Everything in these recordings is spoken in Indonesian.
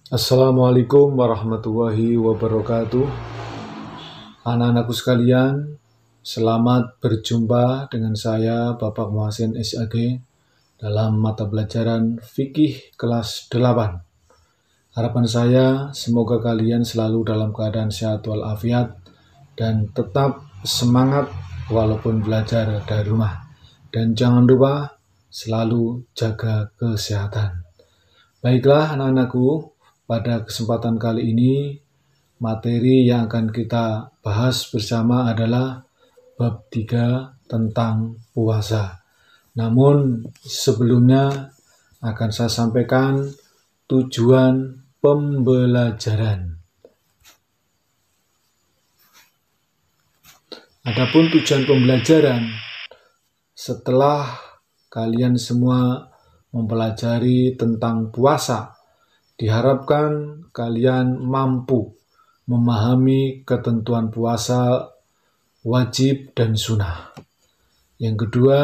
Assalamualaikum warahmatullahi wabarakatuh. Anak-anakku sekalian, selamat berjumpa dengan saya Bapak Muhsin SAG dalam mata pelajaran Fikih kelas 8. Harapan saya semoga kalian selalu dalam keadaan sehat walafiat dan tetap semangat walaupun belajar dari rumah. Dan jangan lupa selalu jaga kesehatan. Baiklah anak-anakku, pada kesempatan kali ini, materi yang akan kita bahas bersama adalah bab 3 tentang puasa. Namun sebelumnya akan saya sampaikan tujuan pembelajaran. Adapun tujuan pembelajaran, setelah kalian semua mempelajari tentang puasa, diharapkan kalian mampu memahami ketentuan puasa wajib dan sunnah. Yang kedua,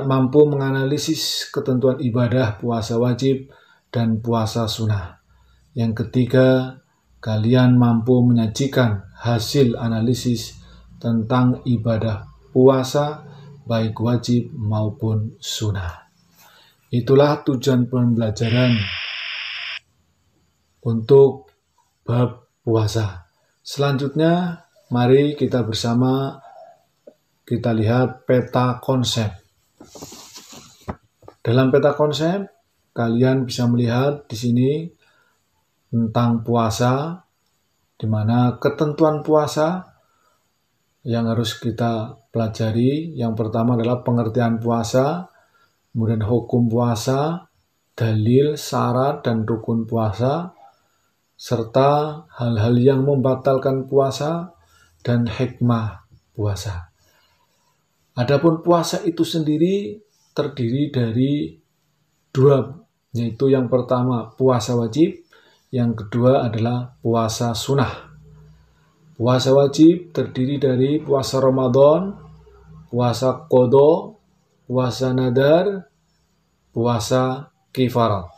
mampu menganalisis ketentuan ibadah puasa wajib dan puasa sunnah. Yang ketiga, kalian mampu menyajikan hasil analisis tentang ibadah puasa baik wajib maupun sunnah. Itulah tujuan pembelajaran untuk bab puasa. Selanjutnya, mari kita bersama kita lihat peta konsep. Dalam peta konsep, kalian bisa melihat di sini tentang puasa, di mana ketentuan puasa yang harus kita pelajari. Yang pertama adalah pengertian puasa, kemudian hukum puasa, dalil, syarat, dan rukun puasa, serta hal-hal yang membatalkan puasa dan hikmah puasa. Adapun puasa itu sendiri terdiri dari dua, yaitu yang pertama puasa wajib, yang kedua adalah puasa sunnah. Puasa wajib terdiri dari puasa Ramadan, puasa qadha, puasa nadar, puasa kifarat.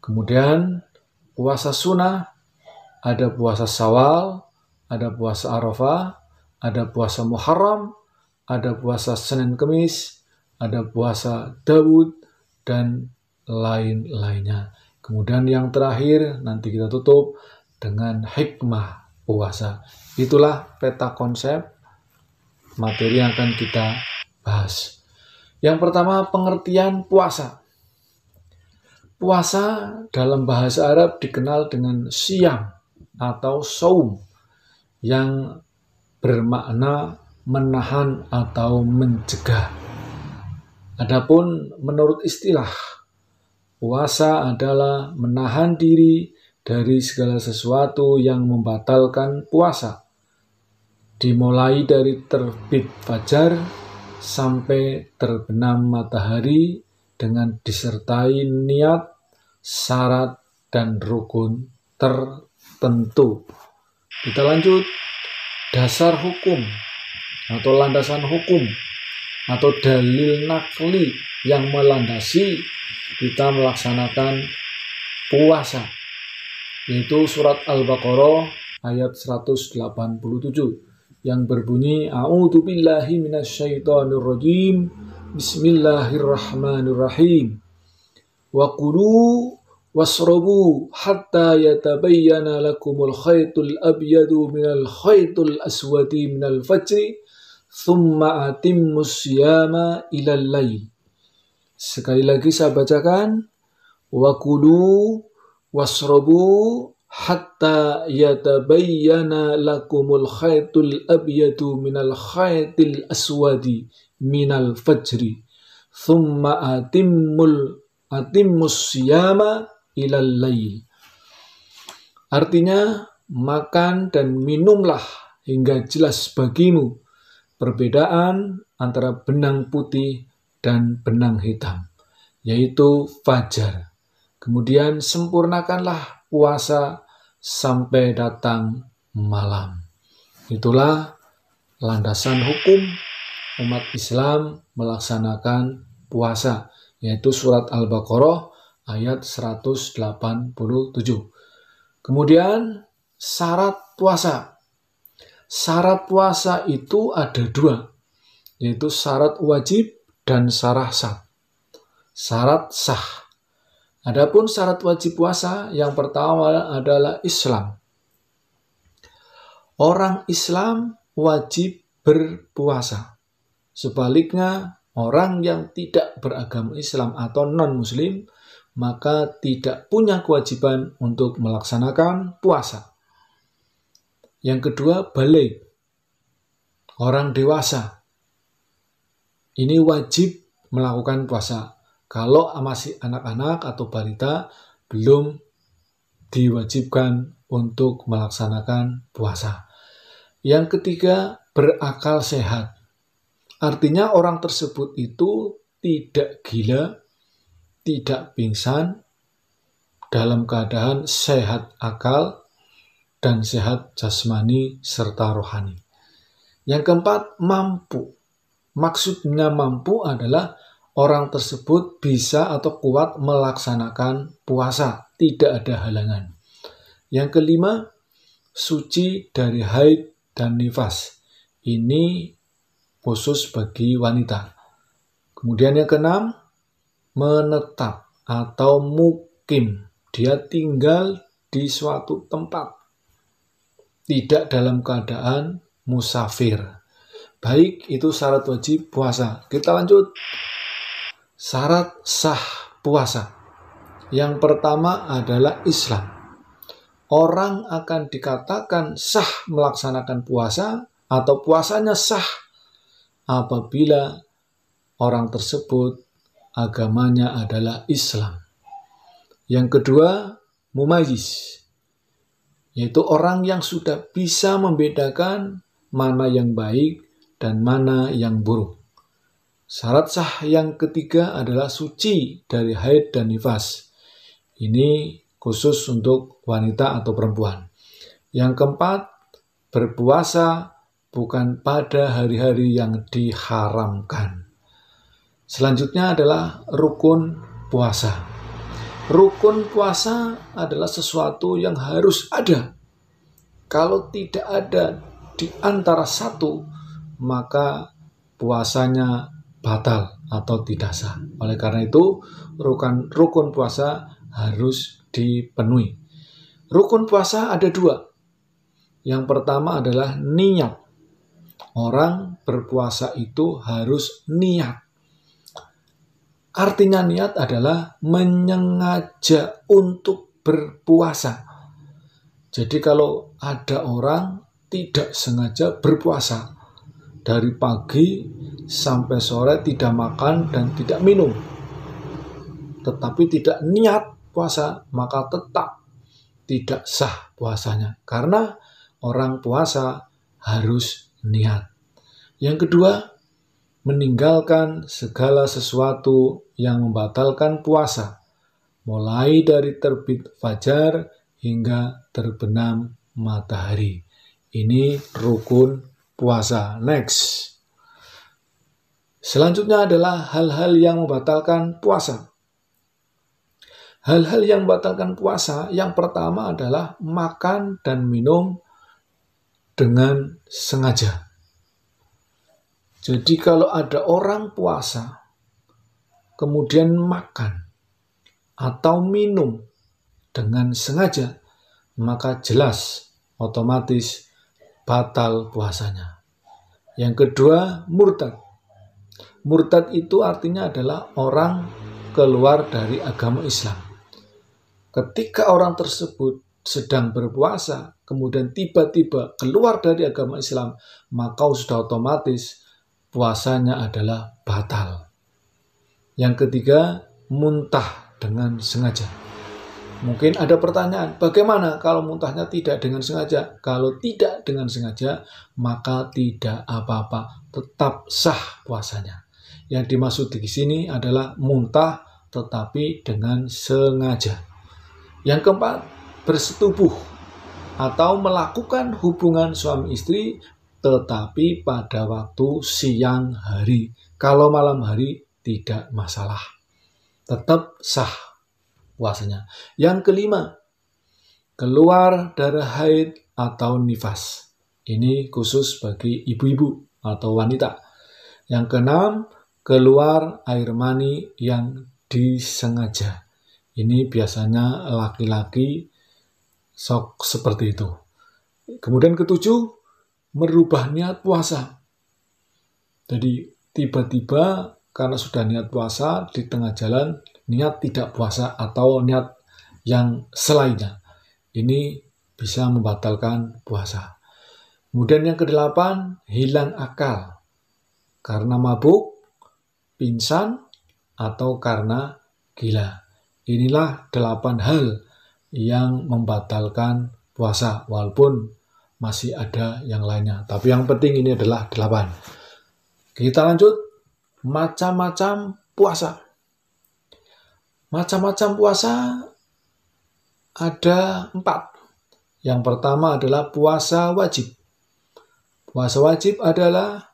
Kemudian puasa sunnah, ada puasa Syawal, ada puasa Arafah, ada puasa Muharram, ada puasa Senin Kemis, ada puasa Daud, dan lain-lainnya. Kemudian yang terakhir nanti kita tutup dengan hikmah puasa. Itulah peta konsep materi yang akan kita bahas. Yang pertama, pengertian puasa. Puasa dalam bahasa Arab dikenal dengan siyam atau saum yang bermakna menahan atau mencegah. Adapun menurut istilah, puasa adalah menahan diri dari segala sesuatu yang membatalkan puasa, dimulai dari terbit fajar sampai terbenam matahari dengan disertai niat, syarat, dan rukun tertentu. Kita lanjut, dasar hukum atau landasan hukum atau dalil nakli yang melandasi kita melaksanakan puasa, yaitu surat Al-Baqarah ayat 187 yang berbunyi A'udzu billahi minasyaitonir rajim. Bismillahirrahmanirrahim. Wa kulu wasrabu hatta yatabayyana lakumul khaytul abyadu minal khaytul aswadi minal fajri thumma atimmus siyama ilal lail. Sekali lagi saya bacakan. Wa kulu wasrabu hatta yatabayyana lakumul khaytul abyadu minal khaytil aswadi minal fajri thumma atimmus siyama ilal lail. Artinya, makan dan minumlah hingga jelas bagimu perbedaan antara benang putih dan benang hitam, yaitu fajar. Kemudian sempurnakanlah puasa sampai datang malam. Itulah landasan hukum umat Islam melaksanakan puasa, yaitu surat Al-Baqarah ayat 187. Kemudian syarat puasa. Syarat puasa itu ada dua, yaitu syarat wajib dan syarat sah. Syarat sah. Adapun syarat wajib puasa yang pertama adalah Islam. Orang Islam wajib berpuasa. Sebaliknya, orang yang tidak beragama Islam atau non-Muslim maka tidak punya kewajiban untuk melaksanakan puasa. Yang kedua, balik. Orang dewasa. Ini wajib melakukan puasa. Kalau masih anak-anak atau balita, belum diwajibkan untuk melaksanakan puasa. Yang ketiga, berakal sehat. Artinya orang tersebut itu tidak gila, tidak pingsan, dalam keadaan sehat akal dan sehat jasmani serta rohani. Yang keempat, mampu. Maksudnya mampu adalah orang tersebut bisa atau kuat melaksanakan puasa, tidak ada halangan. Yang kelima, suci dari haid dan nifas. Ini khusus bagi wanita. Kemudian yang keenam, menetap atau mukim. Dia tinggal di suatu tempat, tidak dalam keadaan musafir. Baik, itu syarat wajib puasa. Kita lanjut. Syarat sah puasa. Yang pertama adalah Islam. Orang akan dikatakan sah melaksanakan puasa atau puasanya sah apabila orang tersebut agamanya adalah Islam. Yang kedua, mumayyiz, yaitu orang yang sudah bisa membedakan mana yang baik dan mana yang buruk. Syarat sah yang ketiga adalah suci dari haid dan nifas. Ini khusus untuk wanita atau perempuan. Yang keempat, berpuasa bukan pada hari-hari yang diharamkan. Selanjutnya adalah rukun puasa. Rukun puasa adalah sesuatu yang harus ada. Kalau tidak ada di antara satu, maka puasanya batal atau tidak sah. Oleh karena itu, rukun puasa harus dipenuhi. Rukun puasa ada dua. Yang pertama adalah niat. Orang berpuasa itu harus niat. Artinya niat adalah menyengaja untuk berpuasa. Jadi kalau ada orang tidak sengaja berpuasa, dari pagi sampai sore tidak makan dan tidak minum, tetapi tidak niat puasa, maka tetap tidak sah puasanya. Karena orang puasa harus niat. Yang kedua, meninggalkan segala sesuatu yang membatalkan puasa, mulai dari terbit fajar hingga terbenam matahari. Ini rukun puasa. Next. Selanjutnya adalah hal-hal yang membatalkan puasa. Hal-hal yang membatalkan puasa, yang pertama adalah makan dan minum dengan sengaja. Jadi kalau ada orang puasa, kemudian makan atau minum dengan sengaja, maka jelas otomatis batal puasanya. Yang kedua, murtad. Murtad itu artinya adalah orang keluar dari agama Islam. Ketika orang tersebut sedang berpuasa, kemudian tiba-tiba keluar dari agama Islam, maka sudah otomatis puasanya adalah batal. Yang ketiga, muntah dengan sengaja. Mungkin ada pertanyaan, bagaimana kalau muntahnya tidak dengan sengaja? Kalau tidak dengan sengaja, maka tidak apa-apa, tetap sah puasanya. Yang dimaksud di sini adalah muntah tetapi dengan sengaja. Yang keempat, bersetubuh atau melakukan hubungan suami istri tetapi pada waktu siang hari. Kalau malam hari tidak masalah, tetap sah. puasanya. Yang kelima, keluar darah haid atau nifas. Ini khusus bagi ibu-ibu atau wanita. Yang keenam, keluar air mani yang disengaja. Ini biasanya laki-laki sok seperti itu. Kemudian ketujuh, merubah niat puasa. Jadi tiba-tiba karena sudah niat puasa, di tengah jalan niat tidak puasa atau niat yang selainnya. Ini bisa membatalkan puasa. Kemudian yang kedelapan, hilang akal. Karena mabuk, pingsan, atau karena gila. Inilah 8 hal yang membatalkan puasa, walaupun masih ada yang lainnya. Tapi yang penting ini adalah 8. Kita lanjut, macam-macam puasa. Macam-macam puasa ada 4. Yang pertama adalah puasa wajib. Puasa wajib adalah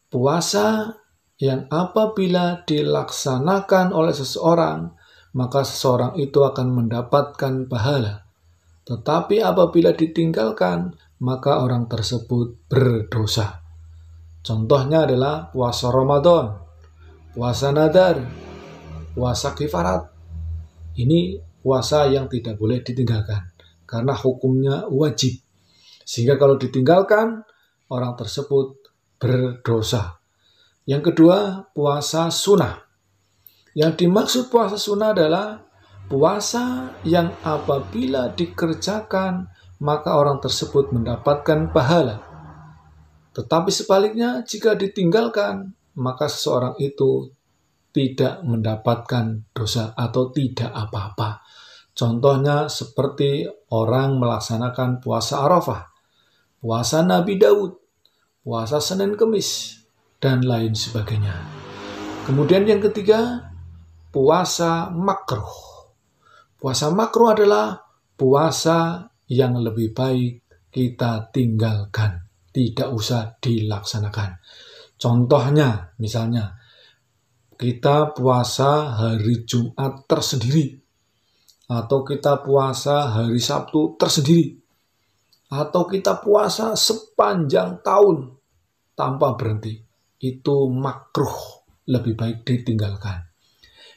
puasa yang apabila dilaksanakan oleh seseorang, maka seseorang itu akan mendapatkan pahala. Tetapi apabila ditinggalkan, maka orang tersebut berdosa. Contohnya adalah puasa Ramadan, puasa nadar, puasa kifarat. Ini puasa yang tidak boleh ditinggalkan karena hukumnya wajib. Sehingga kalau ditinggalkan, orang tersebut berdosa. Yang kedua, puasa sunnah. Yang dimaksud puasa sunnah adalah puasa yang apabila dikerjakan, maka orang tersebut mendapatkan pahala. Tetapi sebaliknya, jika ditinggalkan, maka seseorang itu tidak mendapatkan dosa atau tidak apa-apa. Contohnya seperti orang melaksanakan puasa Arafah, puasa Nabi Daud, puasa Senin Kemis, dan lain sebagainya. Kemudian yang ketiga, puasa makruh. Puasa makruh adalah puasa yang lebih baik kita tinggalkan, tidak usah dilaksanakan. Contohnya, misalnya, kita puasa hari Jumat tersendiri, atau kita puasa hari Sabtu tersendiri, atau kita puasa sepanjang tahun tanpa berhenti. Itu makruh, lebih baik ditinggalkan.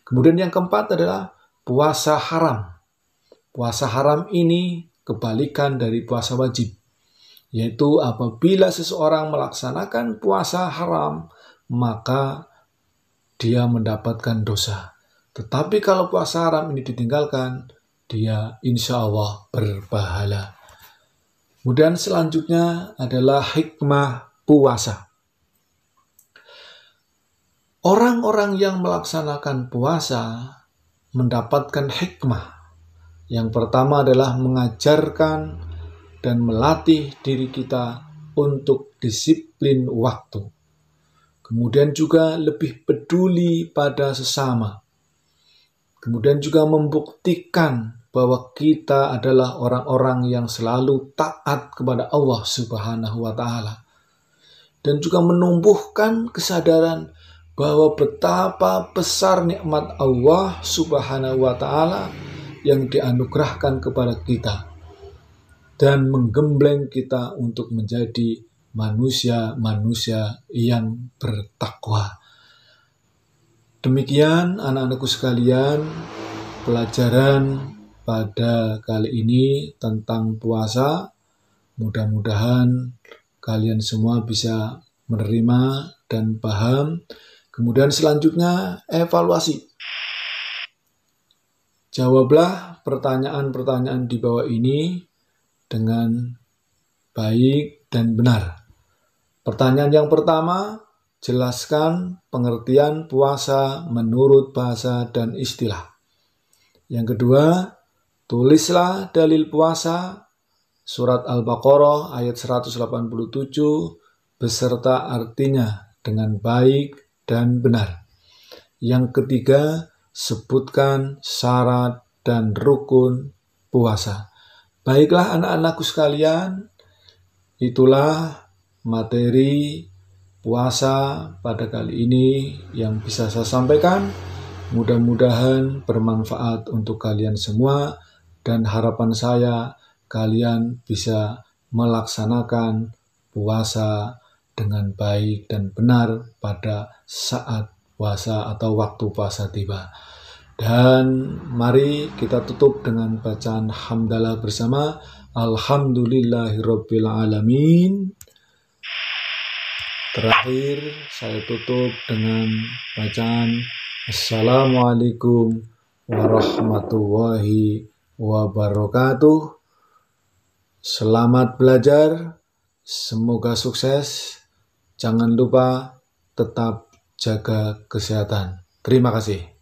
Kemudian yang keempat adalah puasa haram. Puasa haram ini kebalikan dari puasa wajib, yaitu apabila seseorang melaksanakan puasa haram, maka dia mendapatkan dosa. Tetapi kalau puasa haram ini ditinggalkan, dia insya Allah berpahala. Kemudian selanjutnya adalah hikmah puasa. Orang-orang yang melaksanakan puasa mendapatkan hikmah. Yang pertama adalah mengajarkan dan melatih diri kita untuk disiplin waktu. Kemudian juga lebih peduli pada sesama. Kemudian juga membuktikan bahwa kita adalah orang-orang yang selalu taat kepada Allah Subhanahu wa Ta'ala. Dan juga menumbuhkan kesadaran bahwa betapa besar nikmat Allah Subhanahu wa Ta'ala yang dianugerahkan kepada kita, dan menggembleng kita untuk menjadi manusia-manusia yang bertakwa. Demikian anak-anakku sekalian, pelajaran pada kali ini tentang puasa. Mudah-mudahan kalian semua bisa menerima dan paham. Kemudian selanjutnya evaluasi. Jawablah pertanyaan-pertanyaan di bawah ini dengan baik dan benar. Pertanyaan yang pertama, jelaskan pengertian puasa menurut bahasa dan istilah. Yang kedua, tulislah dalil puasa surat Al-Baqarah ayat 187 beserta artinya dengan baik dan benar. Yang ketiga, sebutkan syarat dan rukun puasa. Baiklah anak-anakku sekalian, itulah materi puasa pada kali ini yang bisa saya sampaikan. Mudah-mudahan bermanfaat untuk kalian semua, dan harapan saya kalian bisa melaksanakan puasa dengan baik dan benar pada saat puasa atau waktu puasa tiba. Dan mari kita tutup dengan bacaan hamdalah bersama. Alhamdulillahirabbil alamin. Terakhir saya tutup dengan bacaan Assalamualaikum warahmatullahi wabarakatuh. Selamat belajar, semoga sukses. Jangan lupa tetap jaga kesehatan. Terima kasih.